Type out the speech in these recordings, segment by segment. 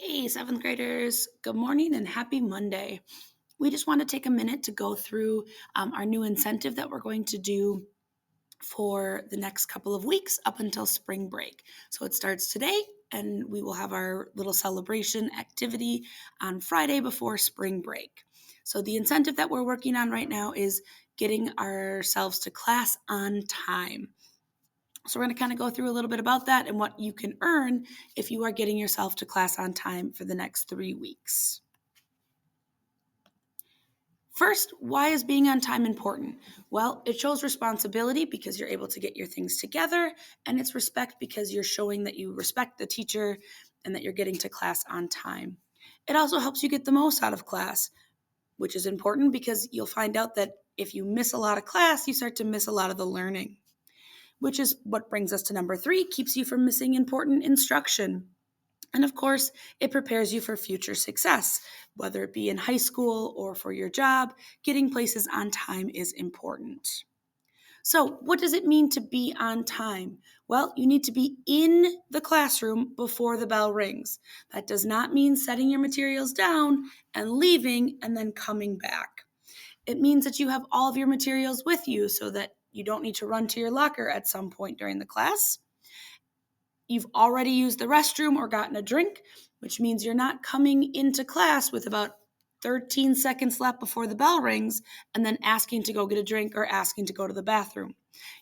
Hey, seventh graders, good morning and happy Monday. We just want to take a minute to go through our new incentive that we're going to do for the next couple of weeks up until spring break. So it starts today, and we will have our little celebration activity on Friday before spring break. So the incentive that we're working on right now is getting ourselves to class on time. So we're going to kind of go through a little bit about that and what you can earn if you are getting yourself to class on time for the next 3 weeks. First, why is being on time important? Well, it shows responsibility because you're able to get your things together, and it's respect because you're showing that you respect the teacher and that you're getting to class on time. It also helps you get the most out of class, which is important because you'll find out that if you miss a lot of class, you start to miss a lot of the learning, which is what brings us to number 3, keeps you from missing important instruction. And of course, it prepares you for future success, whether it be in high school or for your job. Getting places on time is important. So, what does it mean to be on time? Well, you need to be in the classroom before the bell rings. That does not mean setting your materials down and leaving and then coming back. It means that you have all of your materials with you so that you don't need to run to your locker at some point during the class. You've already used the restroom or gotten a drink, which means you're not coming into class with about 13 seconds left before the bell rings and then asking to go get a drink or asking to go to the bathroom.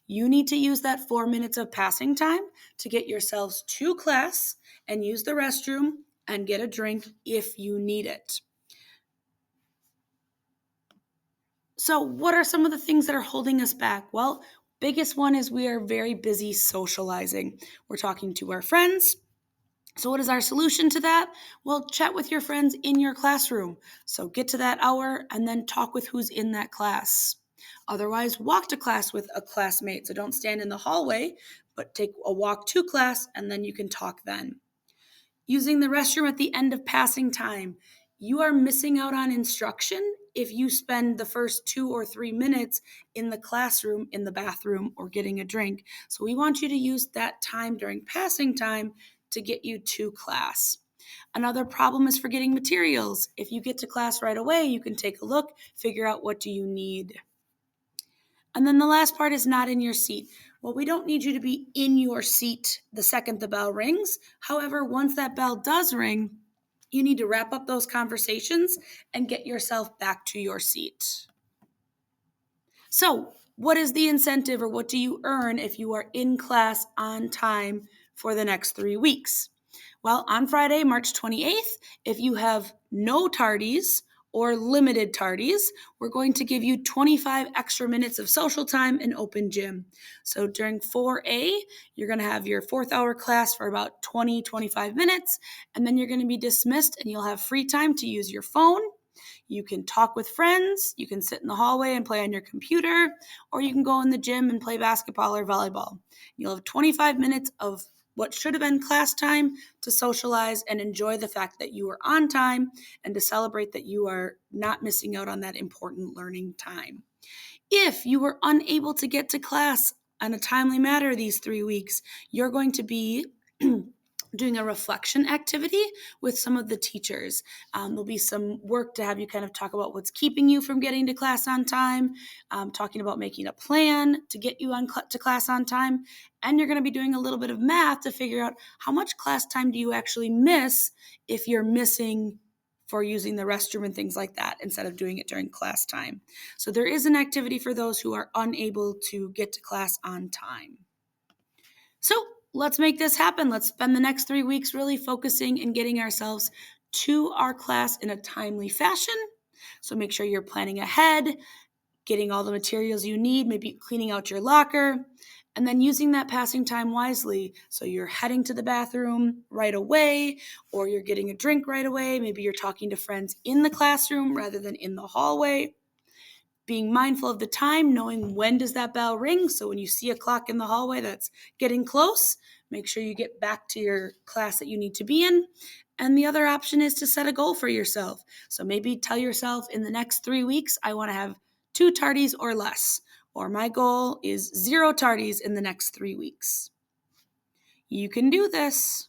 You need to use that 4 minutes of passing time to get yourselves to class and use the restroom and get a drink if you need it. So, what are some of the things that are holding us back? Well, biggest one is we are very busy socializing. We're talking to our friends. So, what is our solution to that? Well, chat with your friends in your classroom. So, get to that hour and then talk with who's in that class. Otherwise, walk to class with a classmate. So, don't stand in the hallway, but take a walk to class and then you can talk then. Using the restroom at the end of passing time. You are missing out on instruction if you spend the first 2 or 3 minutes in the classroom, in the bathroom, or getting a drink. So we want you to use that time during passing time to get you to class. Another problem is forgetting materials. If you get to class right away, you can take a look, figure out what do you need. And then the last part is not in your seat. Well, we don't need you to be in your seat the second the bell rings. However, once that bell does ring, you need to wrap up those conversations and get yourself back to your seat. So, what is the incentive or what do you earn if you are in class on time for the next 3 weeks? Well, on Friday, March 28th, if you have no tardies or limited tardies, we're going to give you 25 extra minutes of social time in open gym. So during 4A, you're going to have your 4th hour class for about 25 minutes, and then you're going to be dismissed and you'll have free time to use your phone. You can talk with friends, you can sit in the hallway and play on your computer, or you can go in the gym and play basketball or volleyball. You'll have 25 minutes of what should have been class time to socialize and enjoy the fact that you are on time and to celebrate that you are not missing out on that important learning time. If you were unable to get to class on a timely manner these 3 weeks, you're going to be doing a reflection activity with some of the teachers. There'll be some work to have you kind of talk about what's keeping you from getting to class on time, talking about making a plan to get you to class on time. And you're going to be doing a little bit of math to figure out how much class time do you actually miss if you're missing for using the restroom and things like that instead of doing it during class time. So there is an activity for those who are unable to get to class on time. So let's make this happen. Let's spend the next 3 weeks really focusing and getting ourselves to our class in a timely fashion. So make sure you're planning ahead, getting all the materials you need, maybe cleaning out your locker, and then using that passing time wisely. So you're heading to the bathroom right away, or you're getting a drink right away. Maybe you're talking to friends in the classroom rather than in the hallway. Being mindful of the time, knowing when does that bell ring. So when you see a clock in the hallway that's getting close, make sure you get back to your class that you need to be in. And the other option is to set a goal for yourself. So maybe tell yourself in the next 3 weeks, I want to have 2 tardies or less. Or my goal is 0 tardies in the next 3 weeks. You can do this.